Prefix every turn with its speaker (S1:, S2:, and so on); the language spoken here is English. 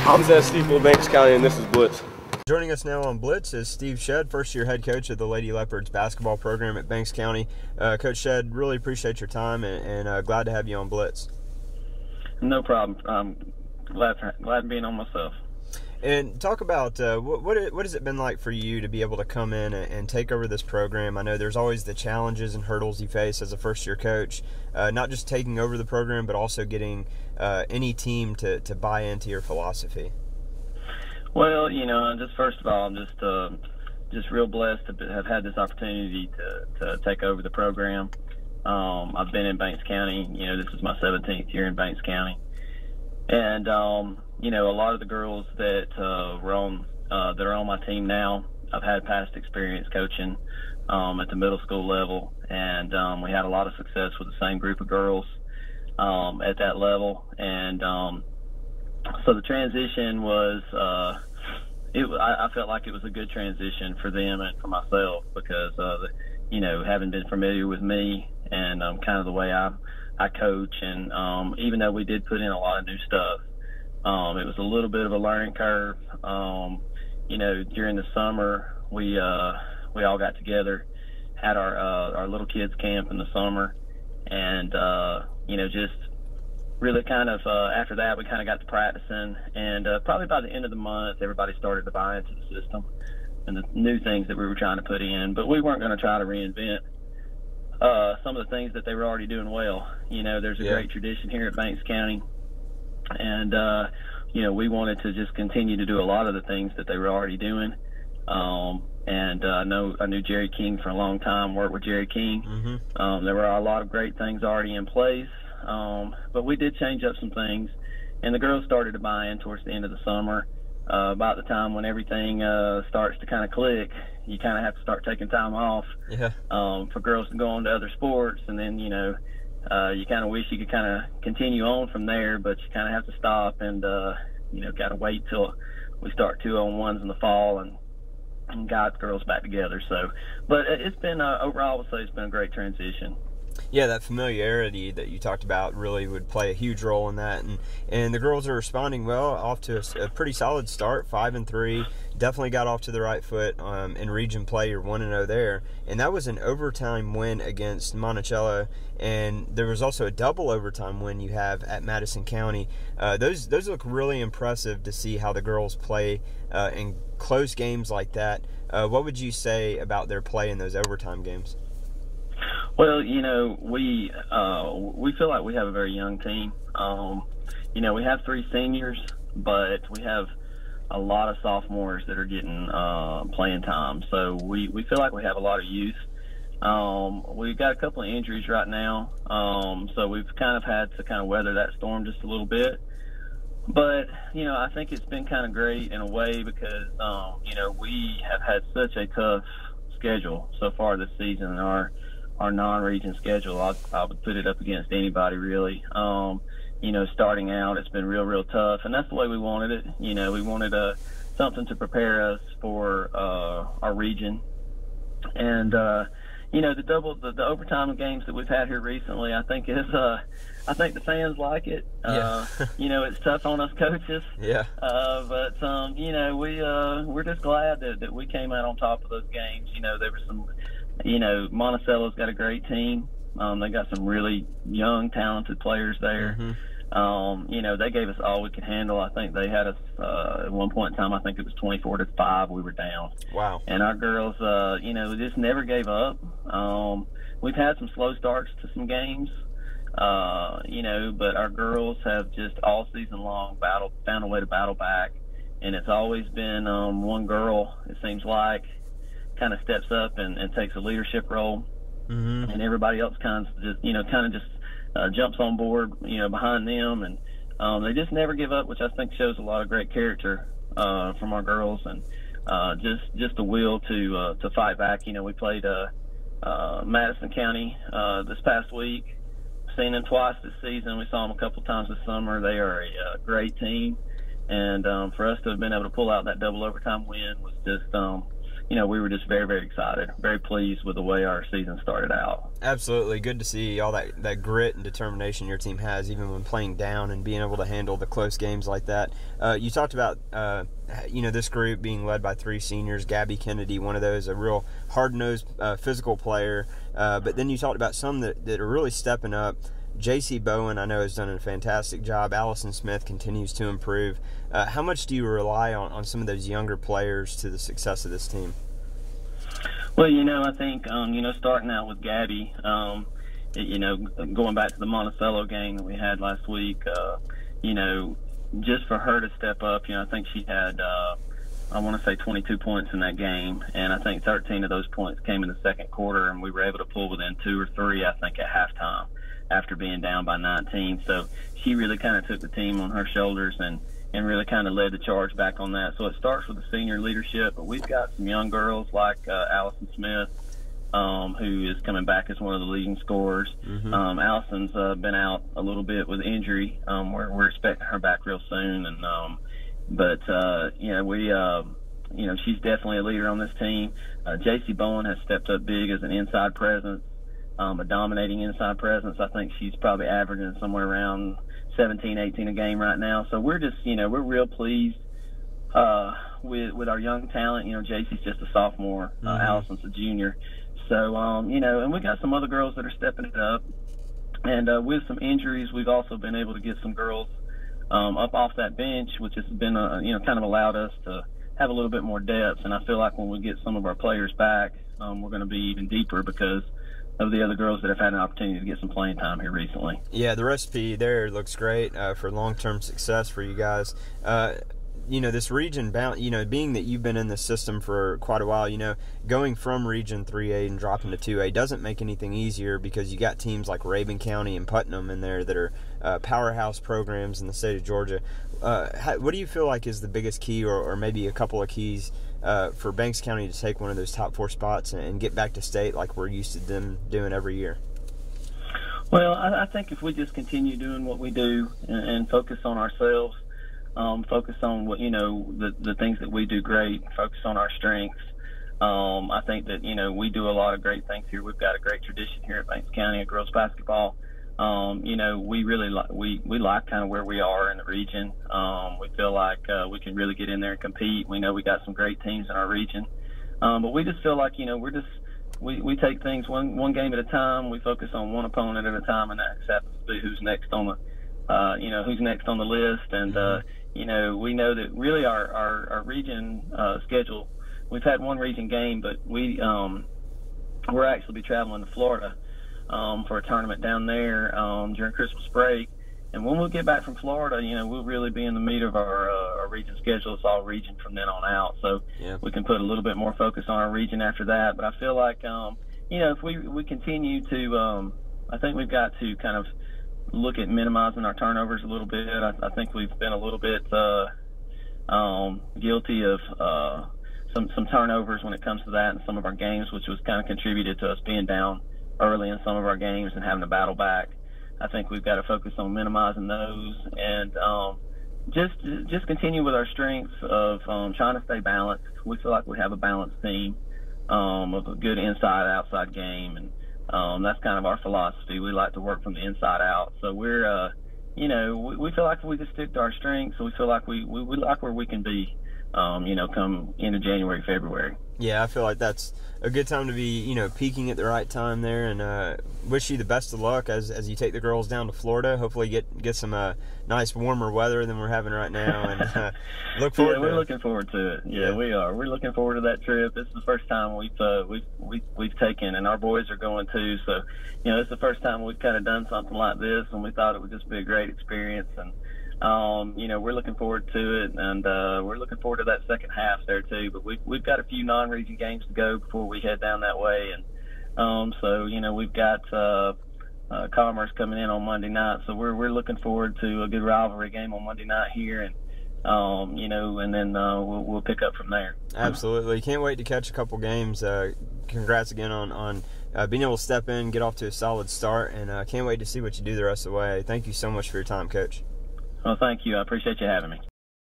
S1: I'm Zed Steeple, Banks County, and this is Blitz.
S2: Joining us now on Blitz is Steve Shedd, first-year head coach of the Lady Leopards basketball program at Banks County. Coach Shedd, really appreciate your time and glad to have you on Blitz.
S3: No problem. I'm glad being on myself.
S2: And talk about what has it been like for you to be able to come in and take over this program? I know there's always the challenges and hurdles you face as a first-year coach, not just taking over the program, but also getting any team to buy into your philosophy.
S3: Well, just first of all, I'm just real blessed to have had this opportunity to take over the program. I've been in Banks County. This is my 17th year in Banks County, and a lot of the girls that are on my team now, I've had past experience coaching at the middle school level, and we had a lot of success with the same group of girls at that level, and so the transition was I felt like it was a good transition for them and for myself because having been familiar with me and kind of the way I coach, and even though we did put in a lot of new stuff, it was a little bit of a learning curve. During the summer, we all got together, had our little kids camp in the summer, and just really kind of after that we kind of got to practicing, and probably by the end of the month everybody started to buy into the system and the new things that we were trying to put in, but we weren't going to try to reinvent some of the things that they were already doing well. There's a great tradition here at Banks County, and we wanted to just continue to do a lot of the things that they were already doing. And I knew Jerry King for a long time, worked with Jerry King. Mm-hmm. There were a lot of great things already in place, but we did change up some things, and the girls started to buy in towards the end of the summer. About the time when everything starts to kind of click, you kind of have to start taking time off for girls to go on to other sports, and then you kind of wish you could kind of continue on from there, but you kind of have to stop and got to wait till we start 2-on-1s in the fall and got the girls back together. So, but it's been overall, I would say it's been a great transition.
S2: Yeah, that familiarity that you talked about really would play a huge role in that, and the girls are responding well, off to a pretty solid start, 5-3. Definitely got off to the right foot in region play. You're 1-0 there, and that was an overtime win against Monticello, and there was also a double overtime win you have at Madison County. Those look really impressive to see how the girls play in close games like that. What would you say about their play in those overtime games?
S3: Well, we feel like we have a very young team. We have 3 seniors, but we have a lot of sophomores that are getting playing time. So we feel like we have a lot of youth. We've got a couple of injuries right now, so we've kind of had to kind of weather that storm just a little bit. But, I think it's been kind of great in a way because, we have had such a tough schedule so far this season. Our non-region schedule, I would put it up against anybody really. Starting out, it's been real tough, and that's the way we wanted it. We wanted something to prepare us for our region, and the overtime games that we've had here recently, I think the fans like it. It's tough on us coaches. Yeah. But we're just glad that we came out on top of those games. There were some. Monticello's got a great team. They got some really young, talented players there. Mm-hmm. They gave us all we could handle. I think they had us at one point in time, I think it was 24-5, we were down. Wow. And our girls, just never gave up. We've had some slow starts to some games, but our girls have just all season long found a way to battle back. And it's always been one girl, it seems like, kind of steps up and takes a leadership role, mm-hmm. and everybody else kind of just jumps on board, behind them, and they just never give up, which I think shows a lot of great character from our girls, and just the will to fight back. We played Madison County this past week. Seen them twice this season. We saw them a couple times this summer. They are a great team, and for us to have been able to pull out that double overtime win was just we were just very, very excited, very pleased with the way our season started out.
S2: Absolutely. Good to see all that grit and determination your team has, even when playing down and being able to handle the close games like that. You talked about, this group being led by 3 seniors, Gabby Kennedy, one of those, a real hard-nosed physical player. But then you talked about some that are really stepping up. J.C. Bowen, I know, has done a fantastic job. Allison Smith continues to improve. How much do you rely on some of those younger players to the success of this team?
S3: Well, I think, starting out with Gabby, going back to the Monticello game that we had last week, just for her to step up, I think she had, 22 points in that game, and I think 13 of those points came in the second quarter, and we were able to pull within 2 or 3, I think, at halftime after being down by 19. So she really kind of took the team on her shoulders and really kind of led the charge back on that. So it starts with the senior leadership, but we've got some young girls like Allison Smith, who is coming back as one of the leading scorers.
S2: Mm-hmm.
S3: Allison's been out a little bit with injury. We're expecting her back real soon, and she's definitely a leader on this team. J.C. Bowen has stepped up big as an inside presence, a dominating inside presence. I think she's probably averaging somewhere around 17, 18 a game right now. So we're just, we're real pleased with our young talent. J.C.'s just a sophomore,
S2: mm-hmm.
S3: Allison's a junior. So, and we got some other girls that are stepping it up. And with some injuries, we've also been able to get some girls up off that bench, which has been, kind of allowed us to have a little bit more depth. And I feel like when we get some of our players back, we're going to be even deeper because of the other girls that have had an opportunity to get some playing time here recently.
S2: Yeah, the recipe there looks great for long-term success for you guys. This region bound, being that you've been in this system for quite a while, going from Region 3A and dropping to 2A doesn't make anything easier because you got teams like Rabun County and Putnam in there that are powerhouse programs in the state of Georgia. What do you feel like is the biggest key or maybe a couple of keys for Banks County to take one of those top 4 spots and get back to state like we're used to them doing every year?
S3: Well, I think if we just continue doing what we do and focus on ourselves, focus on what the things that we do great, focus on our strengths. I think that we do a lot of great things here. We've got a great tradition here at Banks County of girls basketball. We really we like kind of where we are in the region. We feel like we can really get in there and compete. We know we got some great teams in our region, but we just feel like we take things one game at a time. We focus on one opponent at a time, and that happens to be who's next on the list. And we know that really our region schedule. We've had one region game, but we're actually be traveling to Florida for a tournament down there during Christmas break. And when we get back from Florida, we'll really be in the meat of our region schedule. It's all region from then on out. So we can put a little bit more focus on our region after that. But I feel like, if we continue to, I think we've got to kind of look at minimizing our turnovers a little bit. I think we've been a little bit guilty of some turnovers when it comes to that in some of our games, which was kind of contributed to us being down early in some of our games and having to battle back. I think we've got to focus on minimizing those and just continue with our strengths of trying to stay balanced. We feel like we have a balanced team of a good inside-outside game, and that's kind of our philosophy. We like to work from the inside out. So we're, we feel like if we just stick to our strengths, we feel like we like where we can be, come into January, February.
S2: Yeah, I feel like that's a good time to be, peaking at the right time there, and wish you the best of luck as you take the girls down to Florida. Hopefully get some nice warmer weather than we're having right now, and look forward.
S3: Yeah, we're looking forward to it. Yeah, we are. We're looking forward to that trip. This is the first time we've taken, and our boys are going too. So, it's the first time we've kind of done something like this, and we thought it would just be a great experience. And we're looking forward to it, and we're looking forward to that second half there too. But we've got a few non-region games to go before we head down that way, and so we've got Commerce coming in on Monday night, so we're looking forward to a good rivalry game on Monday night here, and and then we'll pick up from there.
S2: Absolutely, can't wait to catch a couple games. Congrats again on being able to step in, get off to a solid start, and can't wait to see what you do the rest of the way. Thank you so much for your time, Coach.
S3: Well, thank you. I appreciate you having me.